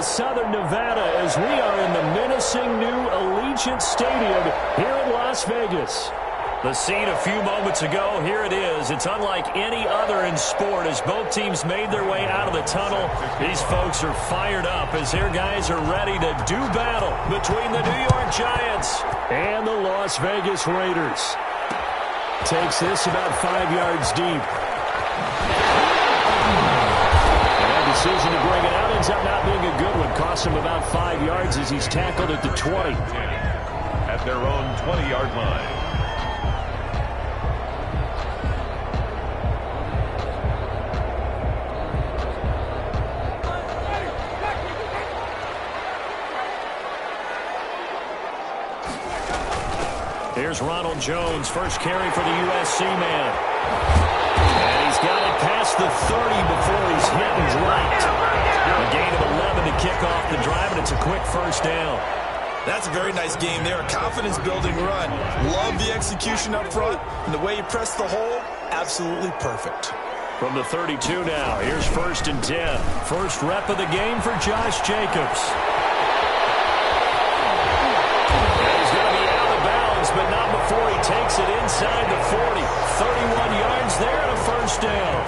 to Southern Nevada as we are in the menacing new Allegiant Stadium here in Las Vegas. The scene a few moments ago, here it is. It's unlike any other in sport as both teams made their way out of the tunnel. These folks are fired up as their guys are ready to do battle between the New York Giants and the Las Vegas Raiders. Takes this about 5 yards deep. Decision to bring it out ends up not being a good one. Costs him about 5 yards as he's tackled at the 20. At their own 20-yard line. Here's Ronald Jones, first carry for the USC man. And he's got it past the 30 before he's hit and dropped. A gain of 11 to kick off the drive, and it's a quick first down. That's a very nice game there. A confidence-building run. Love the execution up front. And the way you press the hole, absolutely perfect. From the 32 now, here's 1st and 10. First rep of the game for Josh Jacobs. But not before he takes it inside the 40. 31 yards there and a first down.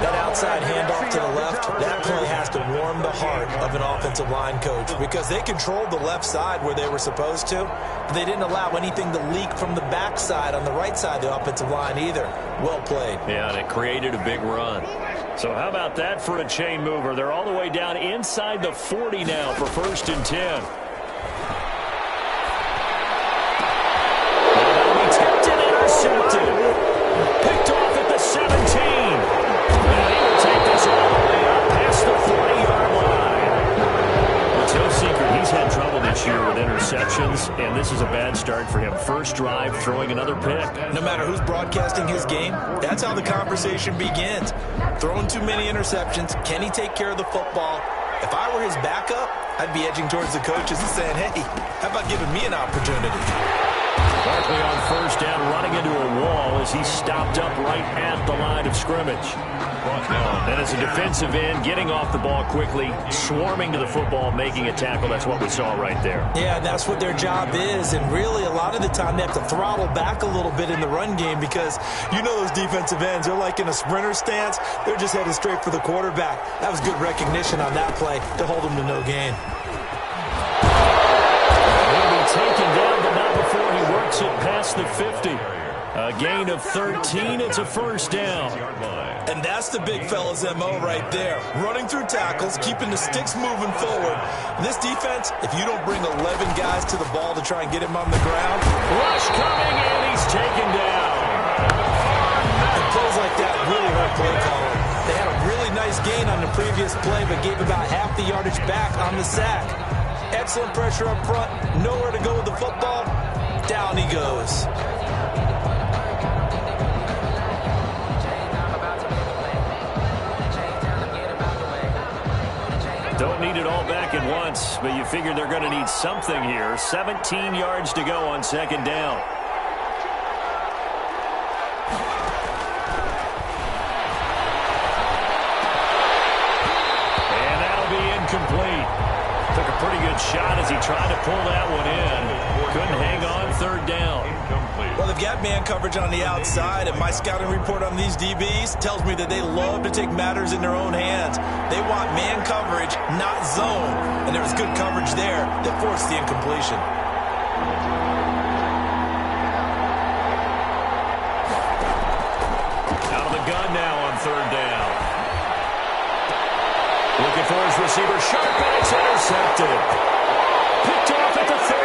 That outside handoff to the left, that play has to warm the heart of an offensive line coach because they controlled the left side where they were supposed to. But they didn't allow anything to leak from the backside on the right side of the offensive line either. Well played. Yeah, and it created a big run. So how about that for a chain mover? They're all the way down inside the 40 now for 1st and 10. Picked off at the 17. And he will take this all the way up past the 40-yard line. Well, it's no secret he's had trouble this year with interceptions, and this is a bad start for him. First drive, throwing another pick. No matter who's broadcasting his game, that's how the conversation begins. Throwing too many interceptions, can he take care of the football? If I were his backup, I'd be edging towards the coaches and saying, hey, how about giving me an opportunity? Barkley on first down, running into a wall as he's stopped up right at the line of scrimmage. And as a defensive end, getting off the ball quickly, swarming to the football, making a tackle. That's what we saw right there. Yeah, and that's what their job is. And really, a lot of the time, they have to throttle back a little bit in the run game because you know those defensive ends, they're like in a sprinter stance. They're just headed straight for the quarterback. That was good recognition on that play to hold them to no gain. He'll be taken down, but not before he works it past the 50. A gain of 13. It's a first down. And that's the big fella's MO right there. Running through tackles, keeping the sticks moving forward. And this defense, if you don't bring 11 guys to the ball to try and get him on the ground. Rush coming, and he's taken down. And plays like that really hurt play calling. They had a really nice gain on the previous play, but gave about half the yardage back on the sack. Excellent pressure up front. Nowhere to go with the football. Down he goes. Don't need it all back at once, but you figure they're going to need something here. 17 yards to go on second down. And that'll be incomplete. Took a pretty good shot as he tried to pull that one in. Couldn't hang on, third down. Well, they've got man coverage on the outside, and my scouting report on these DBs tells me that they love to take matters in their own hands. They want man coverage, not zone. And there was good coverage there that forced the incompletion. Out of the gun now on third down. Looking for his receiver, sharp, and it's intercepted. Picked off at the 30.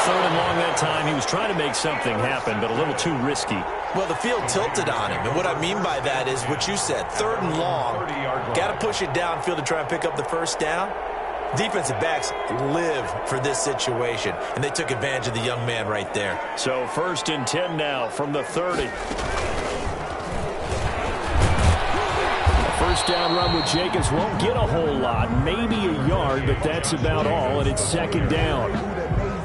Third and long that time. He was trying to make something happen, but a little too risky. Well, the field tilted on him, and what I mean by that is what you said. Third and long, got to push it downfield to try and pick up the first down. Defensive backs live for this situation, and they took advantage of the young man right there. So 1st and 10 now from the 30. First down run with Jacobs won't get a whole lot, maybe a yard, but that's about all, and it's second down.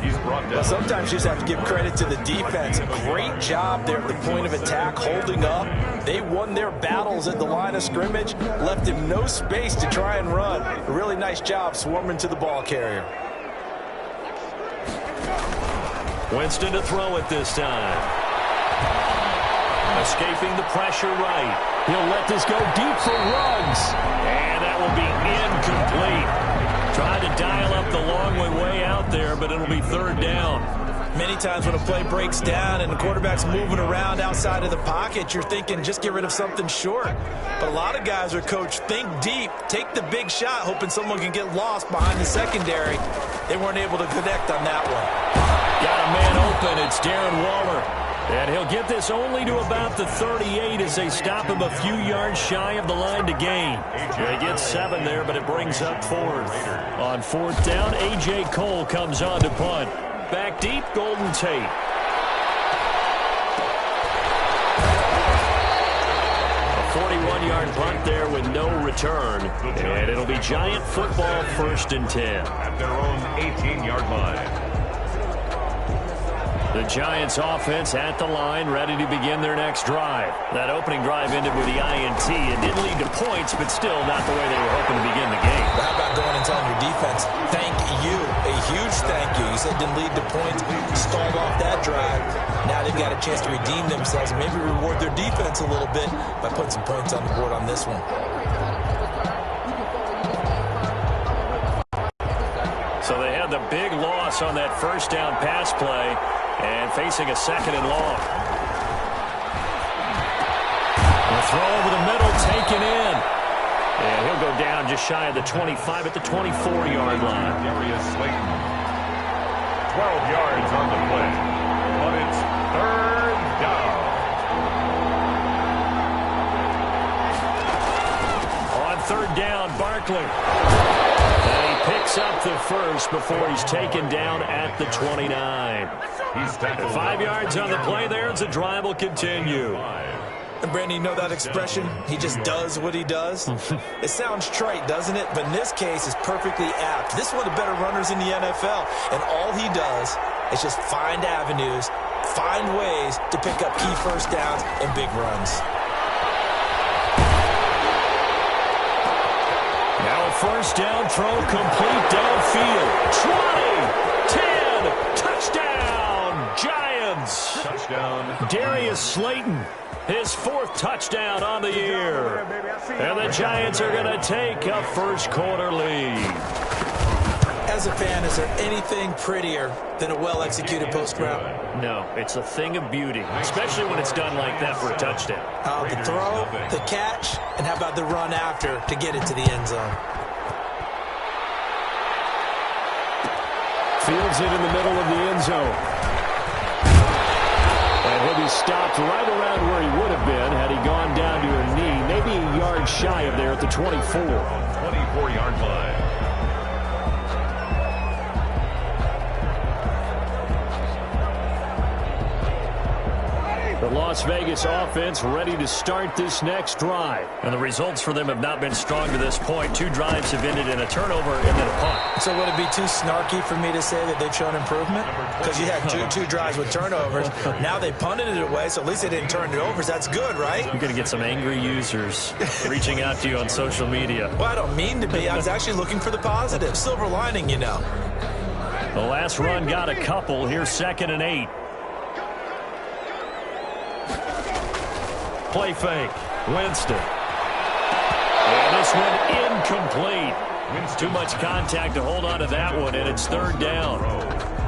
He's brought down. Well, sometimes you just have to give credit to the defense. Great job there at the point of attack, holding up. They won their battles at the line of scrimmage, left him no space to try and run. A really nice job swarming to the ball carrier. Winston to throw it this time. Escaping the pressure right. He'll let this go deep for Ruggs. And that will be incomplete. Tried to dial up the long way out there, but it'll be third down. Many times when a play breaks down and the quarterback's moving around outside of the pocket, you're thinking just get rid of something short. But a lot of guys are coached, think deep, take the big shot, hoping someone can get lost behind the secondary. They weren't able to connect on that one. Got a man open. It's Darren Waller. And he'll get this only to about the 38 as they stop him a few yards shy of the line to gain. They get 7 there, but it brings up 4th. On 4th down, A.J. Cole comes on to punt. Back deep, Golden Tate. A 41-yard punt there with no return. And it'll be Giant football 1st and 10. At their own 18-yard line. The Giants offense at the line, ready to begin their next drive. That opening drive ended with the INT. It didn't lead to points, but still not the way they were hoping to begin the game. How about going and telling your defense, thank you, a huge thank you. You said didn't lead to points, stalled off that drive. Now they've got a chance to redeem themselves and maybe reward their defense a little bit by putting some points on the board on this one. So they had the big loss on that first down pass play. And facing a 2nd and long. The throw over the middle, taken in. And he'll go down just shy of the 25 at the 24-yard line. Darius Slayton. 12 yards on the play. But it's 3rd down. On 3rd down, Barkley. And he picks up the first before he's taken down at the 29. He's tackled 5 yards on the play there as the drive will continue. And Brandon, you know that expression? He just does what he does? It sounds trite, doesn't it? But in this case, it's perfectly apt. This is one of the better runners in the NFL. And all he does is just find avenues, find ways to pick up key first downs and big runs. Now a first down throw complete downfield. 20, 10, touchdown, Giants. touchdown. Darius Slayton, his 4th touchdown on the year. And the Giants are going to take a first quarter lead. As a fan, is there anything prettier than a well-executed post route? No, it's a thing of beauty, especially when it's done like that for a touchdown. The throw, the catch, and how about the run after to get it to the end zone? Fields it in the middle of the end zone. And he'll be stopped right around where he would have been had he gone down to a knee, maybe a yard shy of there at the 24. 24-yard line. The Las Vegas offense ready to start this next drive. And the results for them have not been strong to this point. 2 drives have ended in a turnover and then a punt. So would it be too snarky for me to say that they've shown improvement? Because you had two drives with turnovers. Now they punted it away, so at least they didn't turn it over. So that's good, right? You're going to get some angry users reaching out to you on social media. Well, I don't mean to be. I was actually looking for the positive. Silver lining, you know. The last run got a couple. Here's 2nd and 8. Play fake. Winston. And this one incomplete. Too much contact to hold on to that one, and it's 3rd down.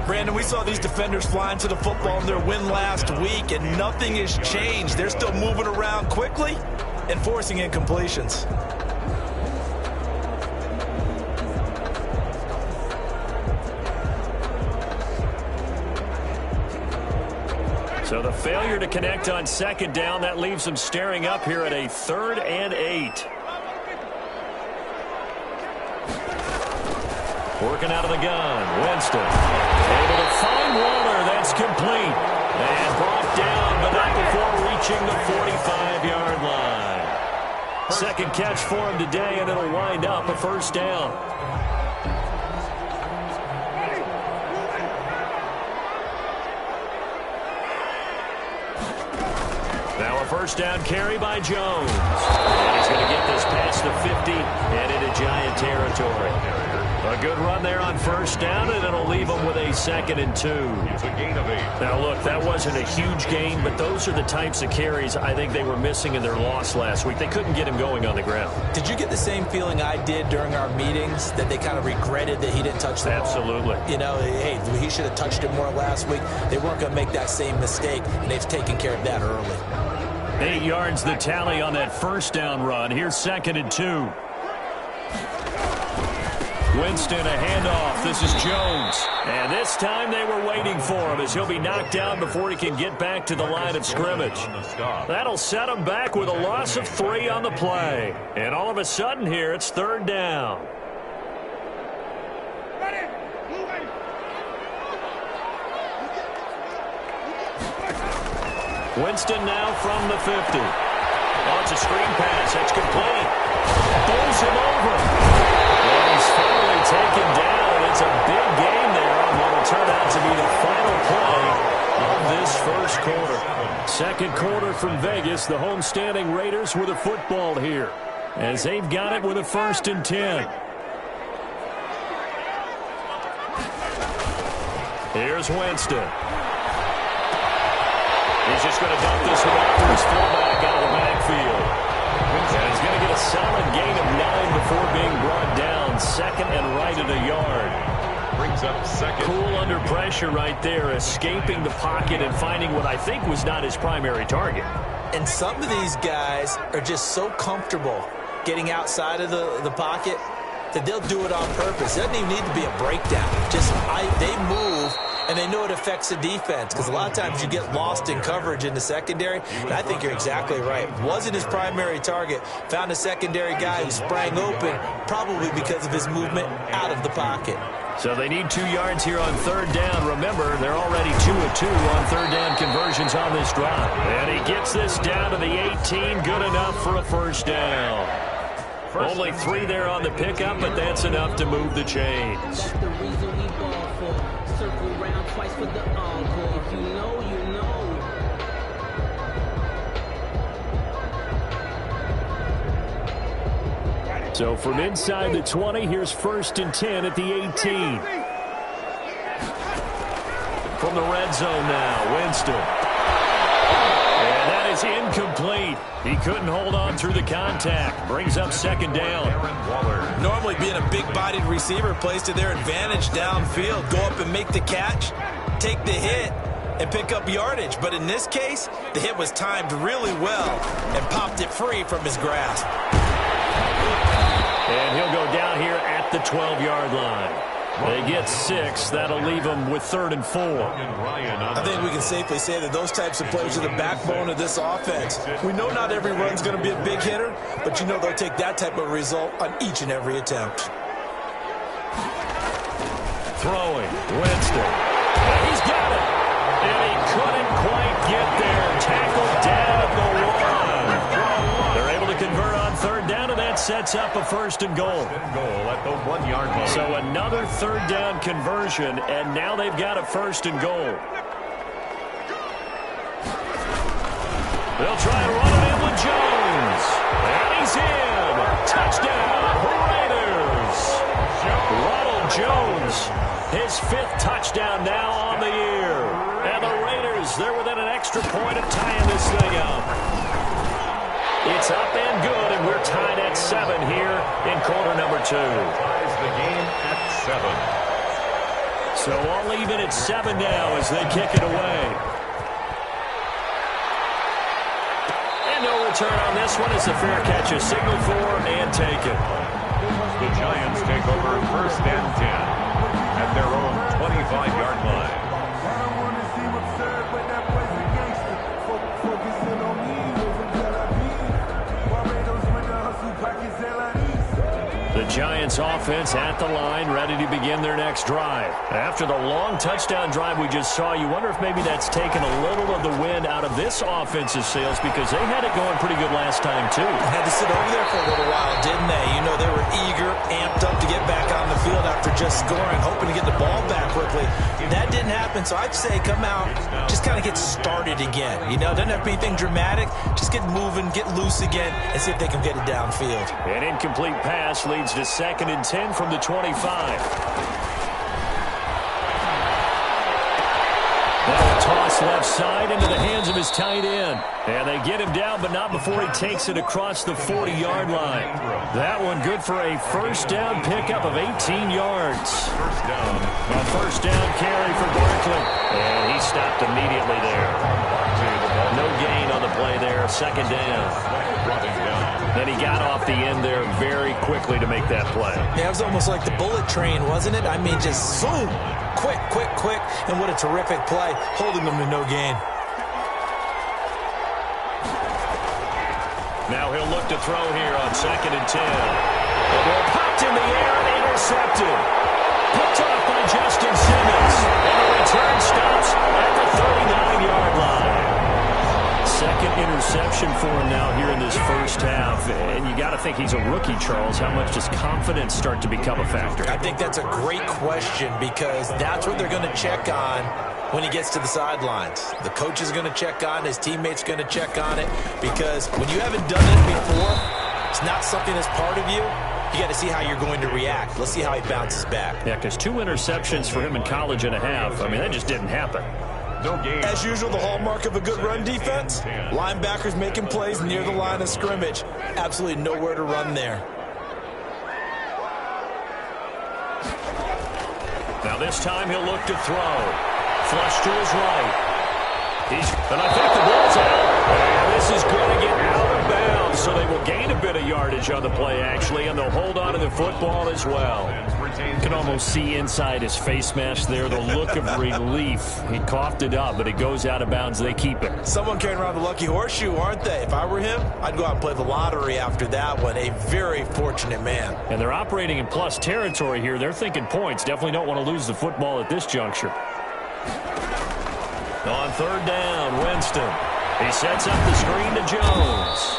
Brandon, we saw these defenders flying to the football in their win last week, and nothing has changed. They're still moving around quickly and forcing incompletions. So the failure to connect on 2nd down, that leaves them staring up here at a 3rd and 8. Working out of the gun, Winston. Able to find Waller, that's complete. And brought down, but not before reaching the 45-yard line. 2nd catch for him today, and it'll wind up a 1st down. First down carry by Jones. And he's going to get this past the 50 and into Giant territory. A good run there on first down, and it'll leave them with a 2nd and 2. It's a gain of 8. Now, look, that wasn't a huge gain, but those are the types of carries I think they were missing in their loss last week. They couldn't get him going on the ground. Did you get the same feeling I did during our meetings, that they kind of regretted that he didn't touch the ball? Absolutely. You know, hey, he should have touched it more last week. They weren't going to make that same mistake, and they've taken care of that early. 8 yards the tally on that first down run. Here's 2nd and 2. Winston, a handoff. This is Jones. And this time they were waiting for him as he'll be knocked down before he can get back to the line of scrimmage. That'll set him back with a loss of 3 on the play. And all of a sudden here, it's 3rd down. Winston now from the 50. Oh, it's a screen pass. That's complete. Bowls him over. And he's finally taken down. It's a big game there on what will turn out to be the final play of this first quarter. Second quarter from Vegas. The homestanding Raiders with a football here, as they've got it with a 1st and 10. Here's Winston. He's just going to dump this one off to his fullback out of the backfield. And he's going to get a solid gain of 9 before being brought down. 2nd and right at a yard. Brings up 2nd. Cool under pressure right there, escaping the pocket and finding what I think was not his primary target. And some of these guys are just so comfortable getting outside of the pocket that they'll do it on purpose. It doesn't even need to be a breakdown. They move, and they know it affects the defense, because a lot of times you get lost in coverage in the secondary, and I think you're exactly right. Wasn't his primary target. Found a secondary guy who sprang open, probably because of his movement out of the pocket. So they need 2 yards here on 3rd down. Remember, they're already 2 of 2 on 3rd down conversions on this drive. And he gets this down to the 18. Good enough for a 1st down. Only 3 there on the pickup, but that's enough to move the chains. That's the reason we ball for. Circle round twice for the encore. If you know, you know. So from inside the 20, here's 1st and 10 at the 18. From the red zone now, Winston. And that is incomplete. He couldn't hold on through the contact. Brings up 2nd down. Normally being a big-bodied receiver plays to their advantage downfield. Go up and make the catch, take the hit, and pick up yardage. But in this case, the hit was timed really well and popped it free from his grasp. And he'll go down here at the 12-yard line. They get 6. That'll leave them with 3rd and 4. I think we can safely say that those types of players are the backbone of this offense. We know not every run's going to be a big hitter, but you know they'll take that type of result on each and every attempt. Throwing, Winston. And he's got it. And he couldn't quite get there. Tackled down at the 1. They're able to convert on 3rd down, and that sets up a 1st and goal. At the 1 yard line. So another 3rd down conversion, and now they've got a 1st and goal. They'll try and run it in with Jones. And he's in. Touchdown, Raiders. Ronald Jones, his 5th touchdown now on the year. And the Raiders, they're within an extra point of tying this thing up. It's up and good, and we're tied at 7 here in quarter number 2. Ties the game at 7. So all even at 7 now as they kick it away. And no return on this one. It's a fair catch, a signal for and taken. The Giants take over 1st and 10 at their own 25-yard line. The Giants offense at the line, ready to begin their next drive. After the long touchdown drive we just saw, you wonder if maybe that's taken a little of the wind out of this offensive sails, because they had it going pretty good last time too. Had to sit over there for a little while, didn't they? You know, they were eager, amped up to get back on the field after just scoring, hoping to get the ball back quickly. That didn't happen, so I'd say come out, just kind of get started again. You know, doesn't have to be anything dramatic. Just get moving, get loose again, and see if they can get it downfield. An incomplete pass leads to 2nd and 10 from the 25. That'll toss left side into the hands of his tight end. And they get him down, but not before he takes it across the 40-yard line. That one good for a first down pickup of 18 yards. A first down carry for Barkley. And he stopped immediately there. No gain on the play there, 2nd down. Then he got off the end there very quickly to make that play. Yeah, it was almost like the bullet train, wasn't it? I mean, just zoom. Quick, quick, quick. And what a terrific play, holding them to no gain. Now he'll look to throw here on 2nd and 10. The ball popped in the air and intercepted. Picked off by Justin Simmons. And the return stops at the 39-yard line. 2nd interception for him now here in this first half. And you got to think he's a rookie, Charles. How much does confidence start to become a factor? I think that's a great question because that's what they're going to check on when he gets to the sidelines. The coach is going to check on, his teammates going to check on it, because when you haven't done it before, it's not something that's part of you. You got to see how you're going to react. Let's see how he bounces back. Yeah, because 2 interceptions for him in college and a half. I mean, that just didn't happen. As usual, the hallmark of a good run defense, linebackers making plays near the line of scrimmage. Absolutely nowhere to run there. Now this time he'll look to throw. Flush to his right. And I think the ball's out. And this is going to get out of bounds, so they will gain a bit of yardage on the play, actually, and they'll hold on to the football as well. You can almost see inside his face mask there the look of relief. He coughed it up, but it goes out of bounds. They keep it. Someone carrying around the lucky horseshoe, aren't they? If I were him, I'd go out and play the lottery after that one. A very fortunate man. And they're operating in plus territory here. They're thinking points. Definitely don't want to lose the football at this juncture. On 3rd down, Winston. He sets up the screen to Jones.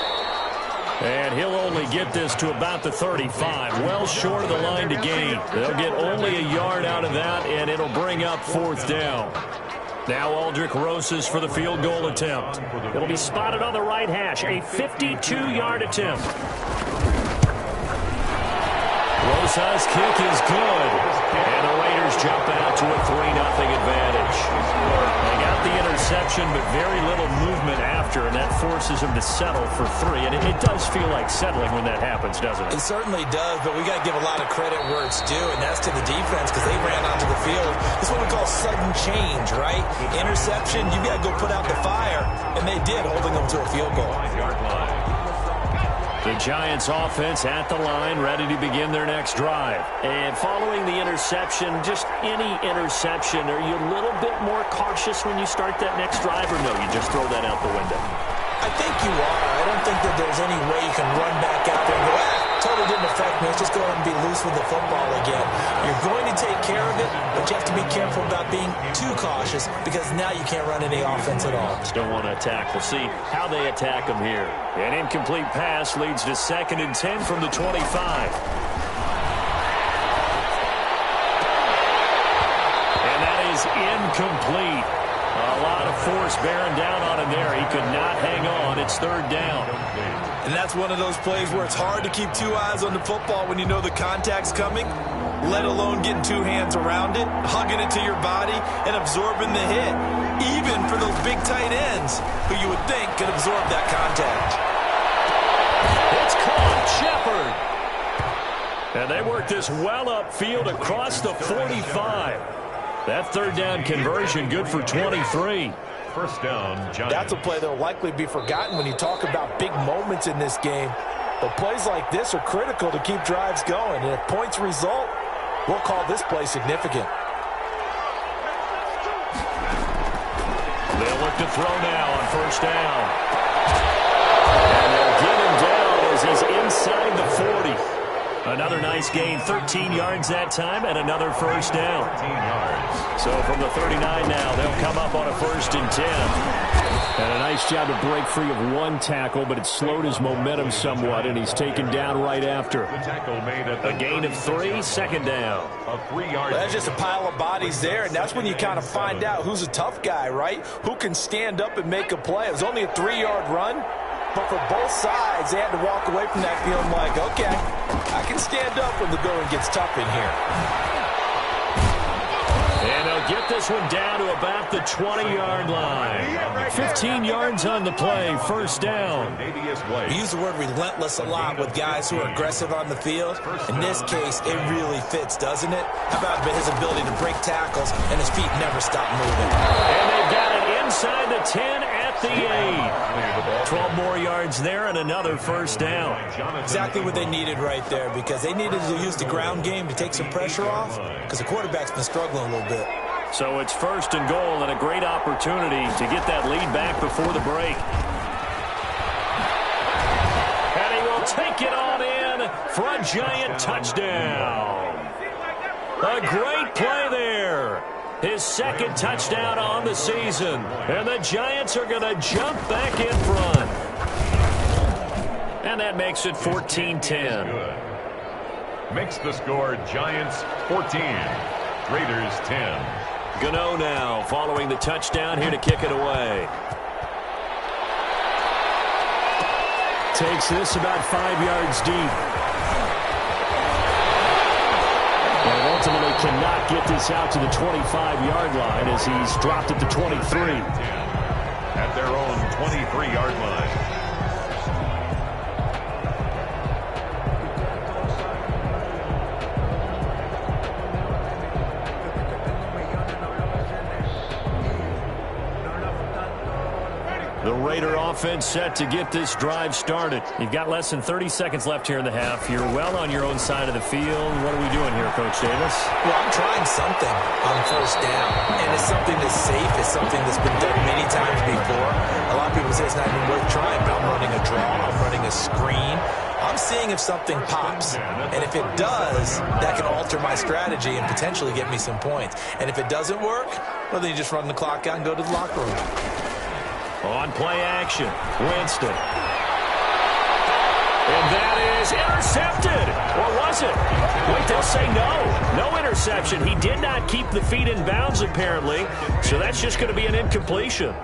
And he'll only get this to about the 35, well short of the line to gain. They'll get only a yard out of that, and it'll bring up 4th down. Now Aldrich Rosas for the field goal attempt. It'll be spotted on the right hash, a 52-yard attempt. Rosas' kick is good. And the Raiders jump out to a 3-0 advantage. They got the interception, but very little movement after, and that forces them to settle for 3. And it does feel like settling when that happens, doesn't it? It certainly does, but we got to give a lot of credit where it's due, and that's to the defense because they ran onto the field. This is what we call sudden change, right? Interception, you got to go put out the fire, and they did, holding them to a field goal. The Giants offense at the line, ready to begin their next drive. And following the interception, just any interception, are you a little bit more cautious when you start that next drive, or no, you just throw that out the window? I think you are. I don't think that there's any way you can run back out there and go, totally didn't affect me. Let's just go ahead and be loose with the football again. You're going to take care of it, but you have to be careful about being too cautious because now you can't run any offense at all. Just don't want to attack. We'll see how they attack them here. An incomplete pass leads to 2nd and 10 from the 25. And that is incomplete. A lot of force bearing down on him there. He could not hang on. It's 3rd down. And that's one of those plays where it's hard to keep 2 eyes on the football when you know the contact's coming, let alone getting 2 hands around it, hugging it to your body, and absorbing the hit, even for those big tight ends who you would think could absorb that contact. It's caught. Shepard. And they work this well upfield across the 45. That 3rd down conversion good for 23. First down, Giants. That's a play that will likely be forgotten when you talk about big moments in this game. But plays like this are critical to keep drives going. And if points result, we'll call this play significant. They'll look to throw now on 1st down. And they'll get him down as he's inside the 40. Another nice gain, 13 yards that time, and another first down. 13 yards. So from the 39 now, they'll come up on a 1st and 10. And a nice job to break free of one tackle, but it slowed his momentum somewhat, and he's taken down right after. The tackle made at A gain of 3, 2nd down. A 3-yard. Well, that's just a pile of bodies there, and that's when you kind of find out who's a tough guy, right? Who can stand up and make a play. It was only a 3-yard run, but for both sides, they had to walk away from that feeling like, okay, I can stand up when the going gets tough in here. And they'll get this one down to about the 20-yard line. 15 yards on the play, 1st down. We use the word relentless a lot with guys who are aggressive on the field. In this case, it really fits, doesn't it? How about his ability to break tackles and his feet never stop moving? And they've got it inside the 10 at the 8. 12 more yards there and another 1st down. Exactly what they needed right there, because they needed to use the ground game to take some pressure off, because the quarterback's been struggling a little bit. So it's 1st and goal and a great opportunity to get that lead back before the break. And he will take it on in for a giant touchdown. A great play there. His 2nd touchdown on the season. And the Giants are going to jump back in front. And that makes it 14-10. Makes the score Giants 14, Raiders 10. Gano now following the touchdown here to kick it away. Takes this about 5 yards deep. And ultimately cannot get this out to the 25-yard line as he's dropped at the 23. At their own 23-yard line. The Raider offense set to get this drive started. You've got less than 30 seconds left here in the half. You're well on your own side of the field. What are we doing here, Coach Davis? Well, I'm trying something on 1st down, and it's something that's safe. It's something that's been done many times before. A lot of people say it's not even worth trying, but I'm running a draw. I'm running a screen. I'm seeing if something pops, and if it does, that can alter my strategy and potentially get me some points. And if it doesn't work, well, then you just run the clock out and go to the locker room. On play action, Winston. And that is intercepted. Or was it? Wait, they'll say no. No interception. He did not keep the feet in bounds, apparently. So that's just going to be an incompletion.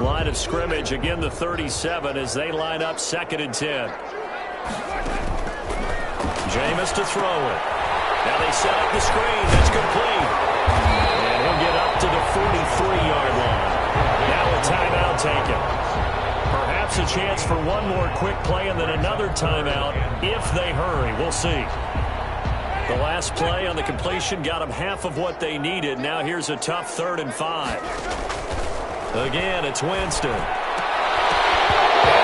Line of scrimmage, again the 37 as they line up 2nd and 10. Jameis to throw it. Now they set up the screen. That's complete. And he'll get up to the 43-yard line. Now a timeout taken. Perhaps a chance for one more quick play and then another timeout if they hurry. We'll see. The last play on the completion got them half of what they needed. Now here's a tough 3rd and 5. Again, it's Winston. And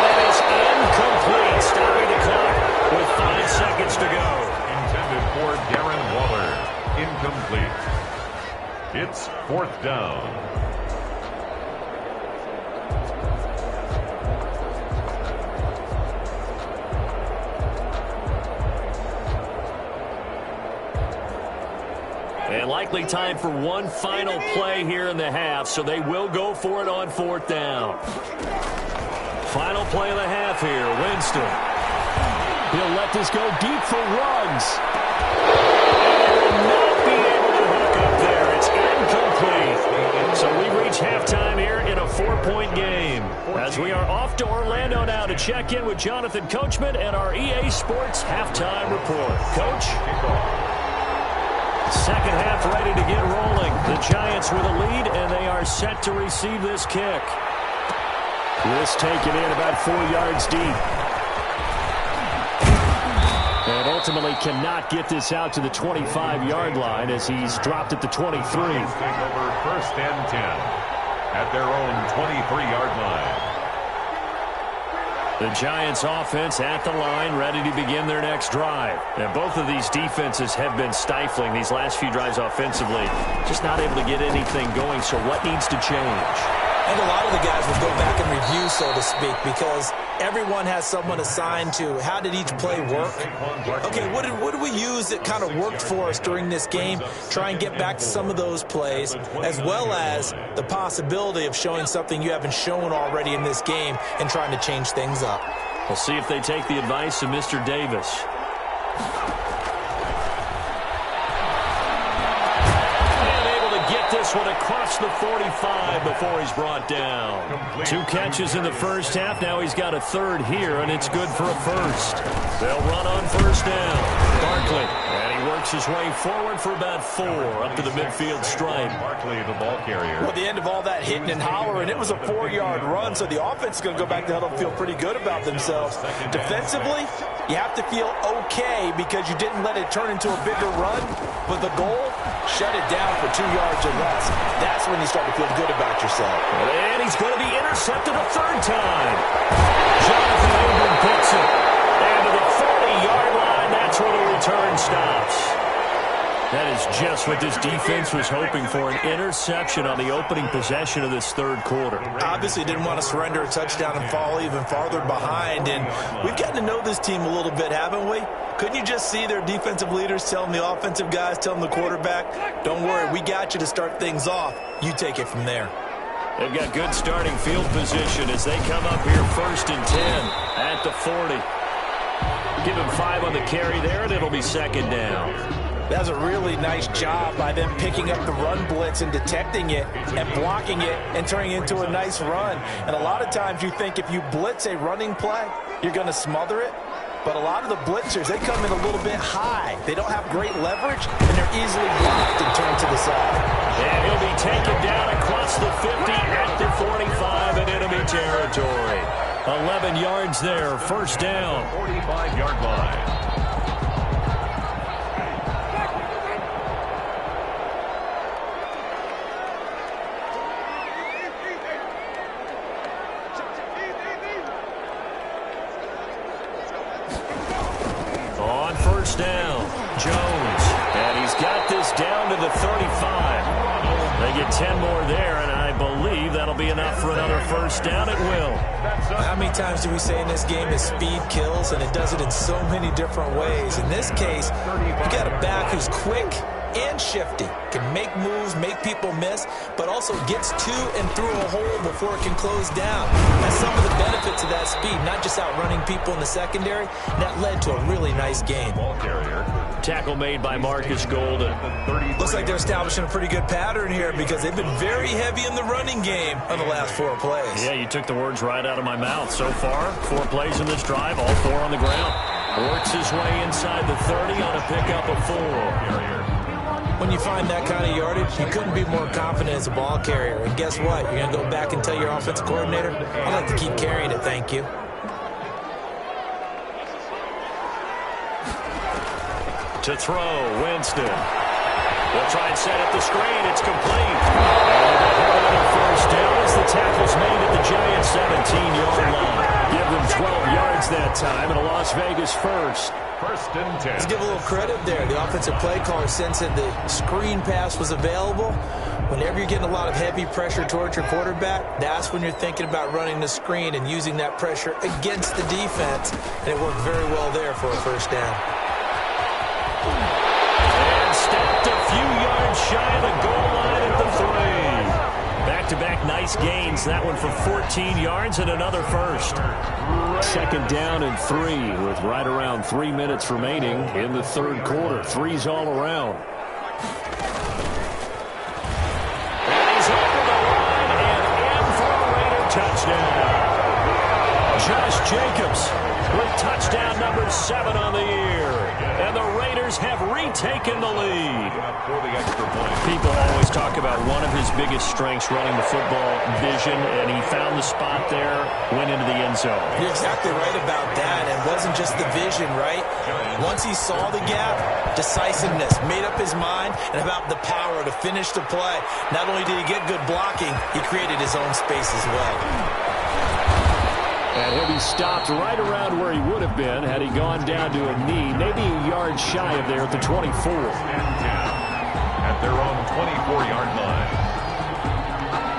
that is incomplete. Stopping the clock with 5 seconds to go. Intended for Darren Waller. Incomplete. It's 4th down. And likely time for one final play here in the half, so they will go for it on 4th down. Final play of the half here, Winston. He'll let this go deep for Ruggs. And will not be able to hook up there. It's incomplete. So we reach halftime here in a 4-point game. As we are off to Orlando now to check in with Jonathan Coachman and our EA Sports halftime report. Coach? Second half ready to get rolling. The Giants with a lead, and they are set to receive this kick. This taken in about 4 yards deep. And ultimately cannot get this out to the 25-yard line as he's dropped at the 23. Take over 1st and 10 at their own 23-yard line. The Giants offense at the line, ready to begin their next drive. And both of these defenses have been stifling these last few drives offensively. Just not able to get anything going, so what needs to change? And a lot of the guys will go back and review, so to speak, because everyone has someone assigned to how did each play work. Okay, what did we use that kind of worked for us during this game? Try and get back to some of those plays, as well as the possibility of showing something you haven't shown already in this game and trying to change things up. We'll see if they take the advice of Mr. Davis. This one across the 45 before he's brought down. 2 catches in the first half. Now he's got a third here, and it's good for a first. They'll run on first down. Barkley, and he works his way forward for about 4 up to the midfield stripe. Barkley, the ball carrier. Well, the end of all that hitting and hollering, it was a 4-yard run, so the offense is going to go back to huddle and feel pretty good about themselves. Defensively, you have to feel okay because you didn't let it turn into a bigger run, but the goal, shut it down for 2 yards or less. That's when you start to feel good about yourself. And he's going to be intercepted a third time. Jonathan Ingram picks it. And to the 40-yard line, that's where the return stops. That is just what this defense was hoping for, an interception on the opening possession of this third quarter. Obviously didn't want to surrender a touchdown and fall even farther behind, and we've gotten to know this team a little bit, haven't we? Couldn't you just see their defensive leaders telling the offensive guys, telling the quarterback, don't worry, we got you to start things off. You take it from there. They've got good starting field position as they come up here 1st and 10 at the 40. Give him 5 on the carry there, and it'll be 2nd down. That was a really nice job by them picking up the run blitz and detecting it and blocking it and turning it into a nice run. And a lot of times you think if you blitz a running play, you're going to smother it. But a lot of the blitzers, they come in a little bit high. They don't have great leverage, and they're easily blocked and turned to the side. And he'll be taken down across the 50 at the 45 in enemy territory. 11 yards there, 1st down. 45-yard line. On 1st down, Jones, and he's got this down to the 35. They get 10 more there, and I believe that'll be enough for another 1st down. It will. How many times do we say in this game that speed kills, and it does it in so many different ways? In this case, you got a back who's quick and shifty, can make moves, make people miss, but also gets to and through a hole before it can close down. That's some of the benefits of that speed, not just outrunning people in the secondary. And that led to a really nice game. Ball carrier. Tackle made by Marcus Golden. Looks like they're establishing a pretty good pattern here because they've been very heavy in the running game on the last 4 plays. Yeah, you took the words right out of my mouth. So far, 4 plays in this drive, all 4 on the ground. Works his way inside the 30 on a pickup of 4. When you find that kind of yardage, you couldn't be more confident as a ball carrier. And guess what? You're going to go back and tell your offensive coordinator, I'd like to keep carrying it, thank you. To throw, Winston. They'll try and set up the screen. It's complete. And another 1st down as the tackle's made at the Giants' 17-yard line. Give them 12 yards that time, and a Las Vegas first. 1st and 10. Let's give a little credit there. The offensive play caller sensed that the screen pass was available. Whenever you're getting a lot of heavy pressure towards your quarterback, that's when you're thinking about running the screen and using that pressure against the defense. And it worked very well there for a 1st down. And stepped a few yards shy of the goal line at the 3. Back-to-back nice gains. That one for 14 yards and another 1st. 2nd down and 3 with right around 3 minutes remaining in the 3rd quarter. 3's all around. And he's over the line and in for a Raider touchdown. Josh Jacobs with touchdown number 7 on the year. And the Raiders have retaken the lead. People always talk about one of his biggest strengths running the football, vision, and he found the spot there, went into the end zone. You're exactly right about that. It wasn't just the vision, right? Once he saw the gap, decisiveness, made up his mind, and about the power to finish the play. Not only did he get good blocking, he created his own space as well. And he'll be stopped right around where he would have been had he gone down to a knee, maybe a yard shy of there at the 24. At their own 24-yard line.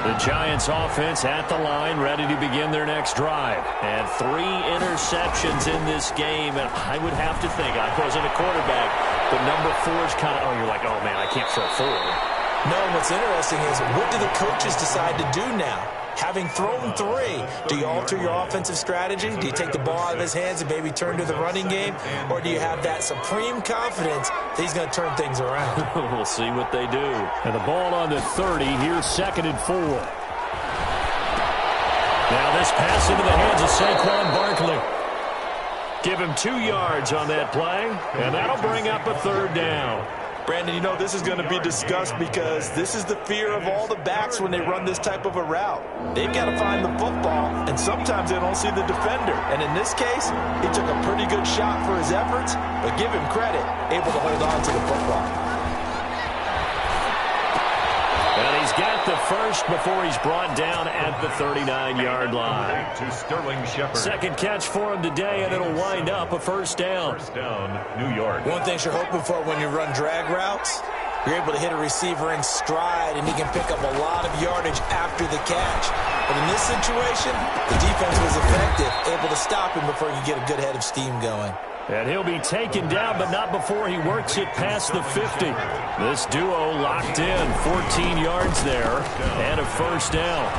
The Giants offense at the line, ready to begin their next drive. And 3 interceptions in this game. And I would have to think, I wasn't a quarterback, but number 4 is kind of, you're like, oh, man, I can't throw 4. No, what's interesting is, what do the coaches decide to do now? Having thrown 3, do you alter your offensive strategy? Do you take the ball out of his hands and maybe turn to the running game? Or do you have that supreme confidence that he's going to turn things around? We'll see what they do. And the ball on the 30, here's 2nd and 4. Now this pass into the hands of Saquon Barkley. Give him 2 yards on that play, and that'll bring up a 3rd down. Brandon, you know this is going to be discussed because this is the fear of all the backs when they run this type of a route. They've got to find the football, and sometimes they don't see the defender. And in this case, he took a pretty good shot for his efforts, but give him credit, able to hold on to the football. And he's got the first before he's brought down at the 39-yard line. To Sterling Shepard. 2nd catch for him today, and it'll wind up a 1st down. 1st down, New York. One thing you're hoping for when you run drag routes, you're able to hit a receiver in stride, and he can pick up a lot of yardage after the catch. But in this situation, the defense was effective, able to stop him before you get a good head of steam going. And he'll be taken down, but not before he works it past the 50. This duo locked in, 14 yards there, and a 1st down.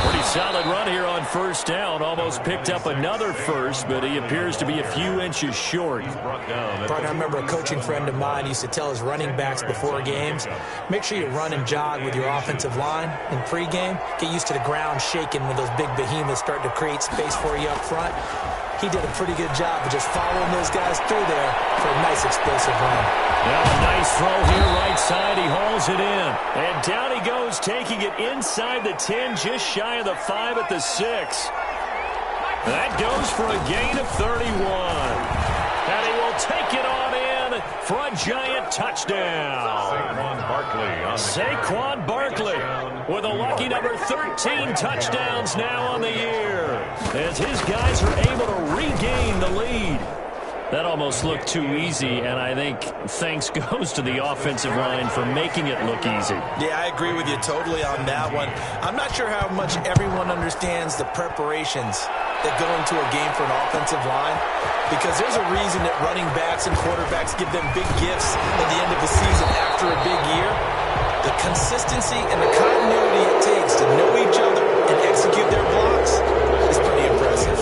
Pretty solid run here on 1st down. Almost picked up another first, but he appears to be a few inches short. Partner, I remember a coaching friend of mine used to tell his running backs before games, make sure you run and jog with your offensive line in pregame. Get used to the ground shaking when those big behemoths start to create space for you up front. He did a pretty good job of just following those guys through there for a nice explosive run. Now a nice throw here right side. He hauls it in. And down he goes, taking it inside the 10, just shy of the 5 at the 6. That goes for a gain of 31. And he will take it on in for a Giant touchdown. Saquon Barkley with a lucky number 13 touchdowns now on the year, as his guys are able to regain the lead. That almost looked too easy, and I think thanks goes to the offensive line for making it look easy. Yeah, I agree with you totally on that one. I'm not sure how much everyone understands the preparations that go into a game for an offensive line, because there's a reason that running backs and quarterbacks give them big gifts at the end of the season after a big year. The consistency and the continuity it takes to know each other and execute their blocks is pretty impressive.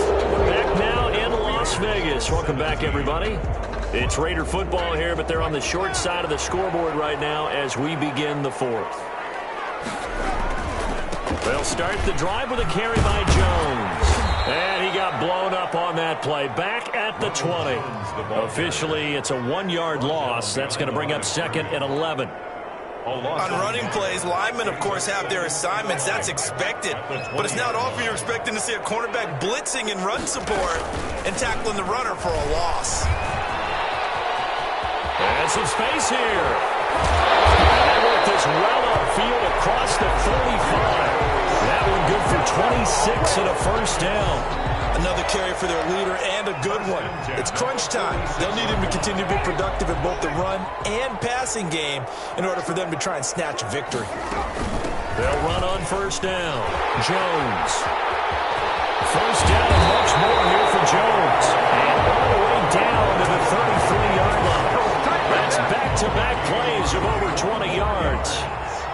Back now in Las Vegas. Welcome back, everybody. It's Raider football here, but they're on the short side of the scoreboard right now as we begin the 4th. They'll start the drive with a carry by Jones. And he got blown up on that play. Back at the 20. Officially, it's a 1-yard loss. That's going to bring up 2nd and 11. On running plays, linemen, of course, have their assignments. That's expected. But it's not often you're expecting to see a cornerback blitzing in run support and tackling the runner for a loss. And some space here. And that worked this well upfield across the 35. That one good for 26 and a 1st down. Another carry for their leader and a good one. It's crunch time. They'll need him to continue to be productive in both the run and passing game in order for them to try and snatch a victory. They'll run on 1st down. Jones. 1st down and much more here for Jones. And all the way down to the 33-yard line. That's back-to-back plays of over 20 yards.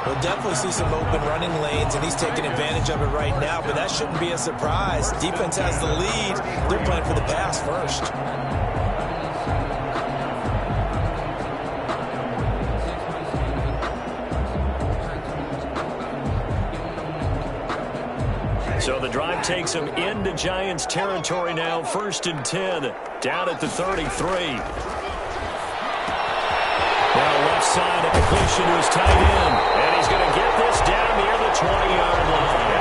We'll definitely see some open running lanes, and he's taking advantage of it right now, but that shouldn't be a surprise. Defense has the lead. They're playing for the pass first. So the drive takes them into Giants territory now. 1st and 10, down at the 33. Now left side, a completion to his tight end. And he's going to get this down near the 20-yard line.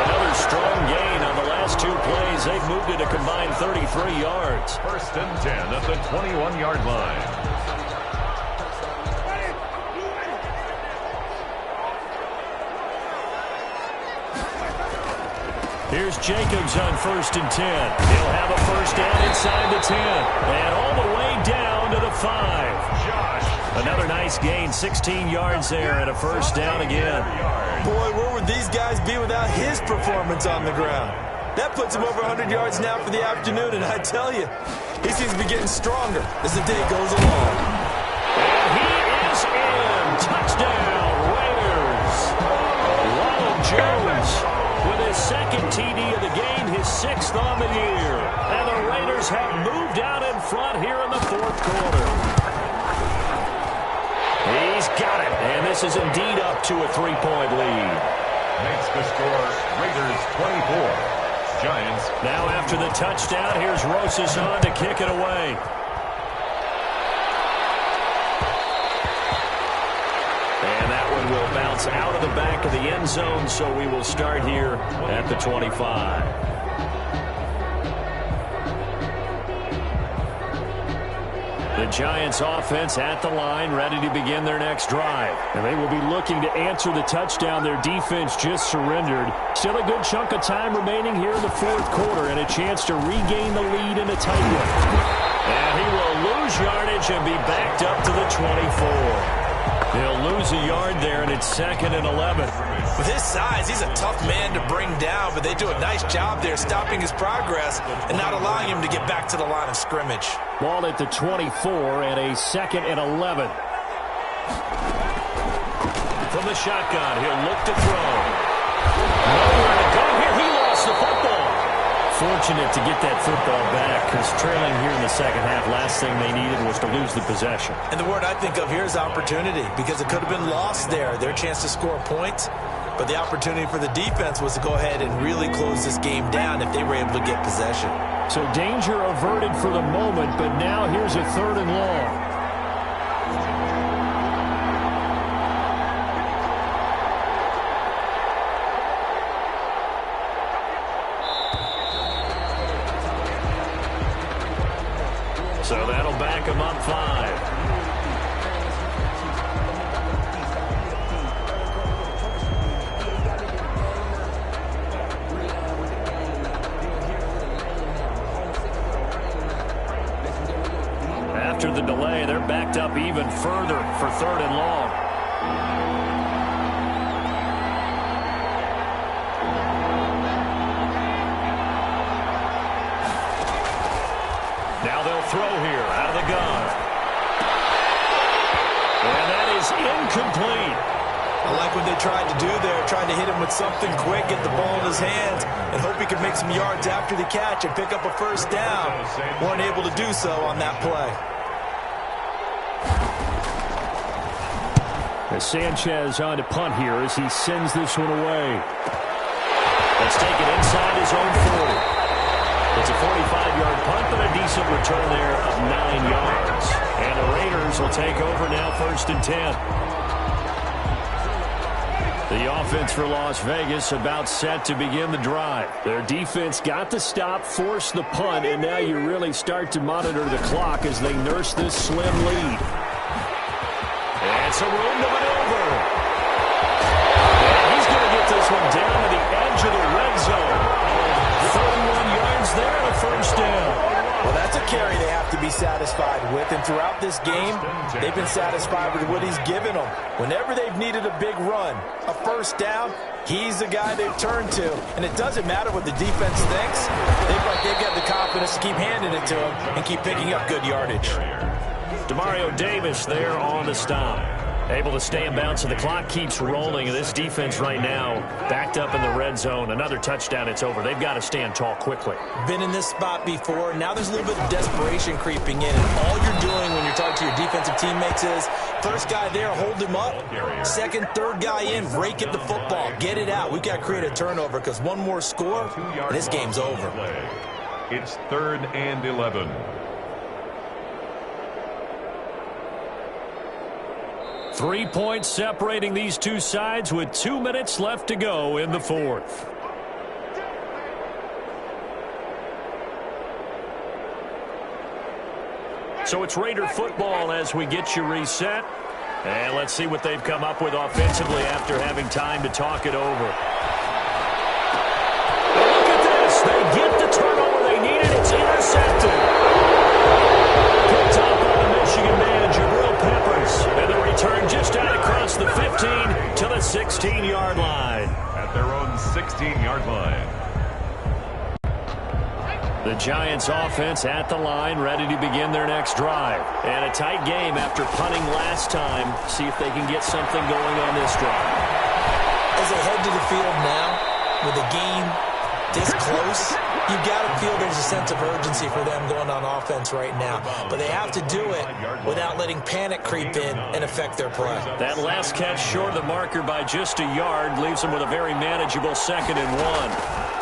Another strong gain on the last 2 plays. They've moved it a combined 33 yards. 1st and 10 at the 21-yard line. Here's Jacobs on 1st and 10. He'll have a 1st down inside the 10. And all the way down to the 5. Another nice Nice gain, 16 yards there and a first down again. Boy, where would these guys be without his performance on the ground? That puts him over 100 yards now for the afternoon, and I tell you, he seems to be getting stronger as the day goes along. And he is in. Touchdown, Raiders. Ronald Jones with his second TD of the game, his 6th on the year. And the Raiders have moved out in front here in the 4th quarter. He's got it, and this is indeed up to a 3-point lead. Makes the score Raiders 24. Giants. Now after the touchdown, here's Rosas on to kick it away. And that one will bounce out of the back of the end zone, so we will start here at the 25. The Giants offense at the line, ready to begin their next drive. And they will be looking to answer the touchdown their defense just surrendered. Still a good chunk of time remaining here in the 4th quarter and a chance to regain the lead in a tight one. And he will lose yardage and be backed up to the 24. He'll lose a yard there, and it's 2nd and 11. With his size, he's a tough man to bring down, but they do a nice job there stopping his progress and not allowing him to get back to the line of scrimmage. Ball at the 24 and a 2nd and 11. From the shotgun, he'll look to throw. Nowhere to go here. He lost the football. Fortunate to get that football back because trailing here in the second half, last thing they needed was to lose the possession. And the word I think of here is opportunity because it could have been lost there, their chance to score points. But the opportunity for the defense was to go ahead and really close this game down if they were able to get possession. So danger averted for the moment, but now here's a 3rd and long. So that'll back him up 5. After the delay, they're backed up even further for 3rd and long. Now they'll throw here out of the gun. And that is incomplete. I like what they tried to do there, trying to hit him with something quick, get the ball in his hands, and hope he could make some yards after the catch and pick up a first down. Weren't able to do so on that play. As Sanchez on to punt here as he sends this one away. Let's take it inside his own 40. It's a 45-yard punt, but a decent return there of 9 yards. And the Raiders will take over now 1st and 10. The offense for Las Vegas about set to begin the drive. Their defense got the stop, forced the punt, and now you really start to monitor the clock as they nurse this slim lead. And some room to maneuver. And he's going to get this one down to the edge of the red zone. 31 yards there and a first down. Well, that's a carry they have to be satisfied with, and throughout this game, they've been satisfied with what he's given them. Whenever they've needed a big run, a first down, he's the guy they've turned to. And it doesn't matter what the defense thinks. They've got the confidence to keep handing it to him and keep picking up good yardage. Demario Davis there on the stop. Able to stay in bounds, and the clock keeps rolling. This defense right now backed up in the red zone. Another touchdown, it's over. They've got to stand tall quickly. Been in this spot before. Now there's a little bit of desperation creeping in. And all you're doing when you're talking to your defensive teammates is, first guy there, hold him up. Second, third guy in, break at the football. Get it out. We've got to create a turnover because one more score, and this game's over. It's 3rd and 11. 3 points separating these two sides with 2 minutes left to go in the 4th. So it's Raider football as we get you reset. And let's see what they've come up with offensively after having time to talk it over. And look at this. They get the turnover they needed. It's intercepted. Picked up by the Michigan man, Jabril Peppers. And the return 16-yard line. At their own 16-yard line. The Giants offense at the line, ready to begin their next drive. And a tight game after punting last time. See if they can get something going on this drive. As they head to the field now, with a game this close, you've got to feel there's a sense of urgency for them going on offense right now. But they have to do it without letting panic creep in and affect their play. That last catch short of the marker by just a yard leaves them with a very manageable 2nd and 1.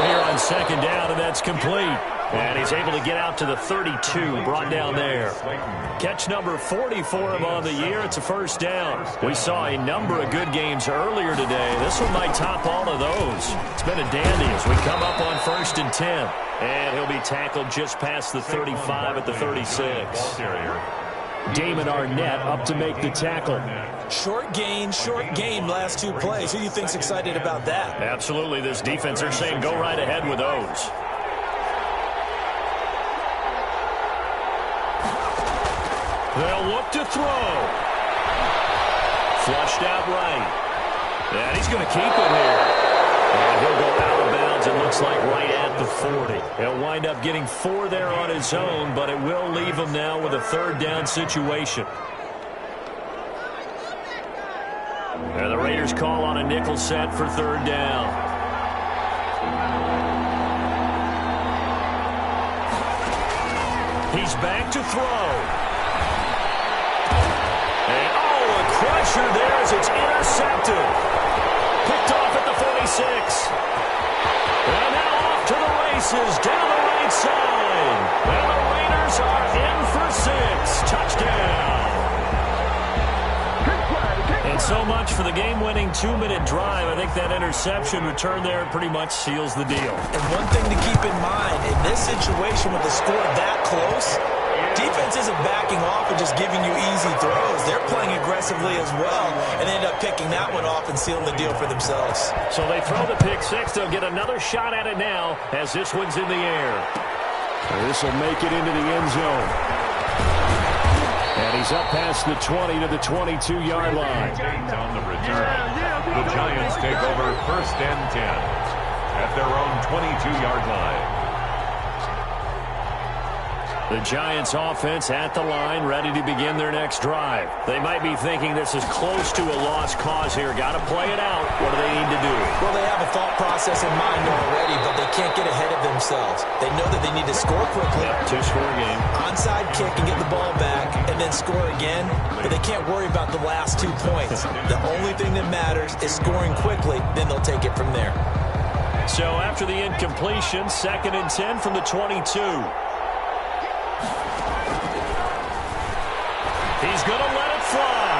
Here on 2nd down, and that's complete. And he's able to get out to the 32, brought down there. Catch number 40 for him on the year. It's a 1st down. We saw a number of good games earlier today. This one might top all of those. It's been a dandy as we come up on 1st and 10. And he'll be tackled just past the 35 at the 36. Damon Arnett up to make the tackle. Short game, last 2 plays. Who do you think's excited about that? Absolutely. This defense are saying go right ahead with those. They'll look to throw. Flushed out right. And he's going to keep it here. And he'll go out of bounds, it looks like, right at the 40. He'll wind up getting 4 there on his own, but it will leave him now with a 3rd down situation. And the Raiders call on a nickel set for 3rd down. He's back to throw. And, a crusher there as it's intercepted. Picked off at the 46. And now off to the races down the right side. And the Raiders are in for 6. Touchdown. And so much for the game-winning 2-minute drive. I think that interception return there pretty much seals the deal. And one thing to keep in mind, in this situation with the score that close, defense isn't backing off and just giving you easy throws. They're playing aggressively as well, and they end up picking that one off and sealing the deal for themselves. So they throw the pick 6. They'll get another shot at it now as this one's in the air. This will make it into the end zone. And he's up past the 20 to the 22-yard line. On the return, the Giants take over 1st and 10 at their own 22-yard line. The Giants offense at the line, ready to begin their next drive. They might be thinking this is close to a lost cause here. Got to play it out. What do they need to do? Well, they have a thought process in mind already, but they can't get ahead of themselves. They know that they need to score quickly. Yep, 2-score game. Onside kick and get the ball back and then score again, but they can't worry about the last 2 points. The only thing that matters is scoring quickly, then they'll take it from there. So after the incompletion, 2nd and 10 from the 22. He's going to let it fly.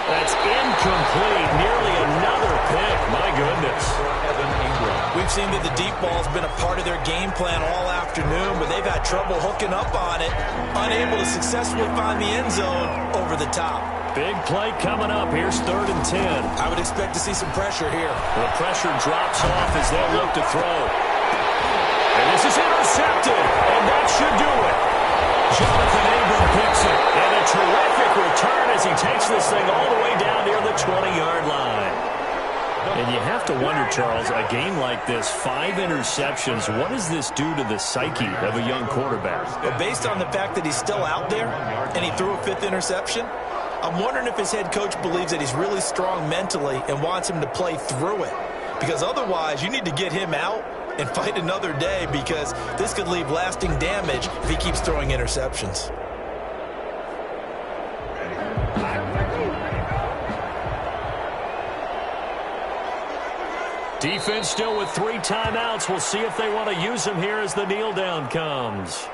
That's incomplete. Nearly another pick. My goodness. We've seen that the deep ball's been a part of their game plan all afternoon, but they've had trouble hooking up on it, unable to successfully find the end zone over the top. Big play coming up. Here's 3rd and 10. I would expect to see some pressure here. The pressure drops off as they look to throw. And this is intercepted, and that should do it. Jonathan Abram picks it, and a terrific return as he takes this thing all the way down near the 20-yard line. And you have to wonder, Charles, a game like this, 5 interceptions, what does this do to the psyche of a young quarterback? But based on the fact that he's still out there and he threw a 5th interception, I'm wondering if his head coach believes that he's really strong mentally and wants him to play through it. Because otherwise, you need to get him out and fight another day, because this could leave lasting damage if he keeps throwing interceptions. Defense still with 3 timeouts. We'll see if they want to use them here as the kneel down comes.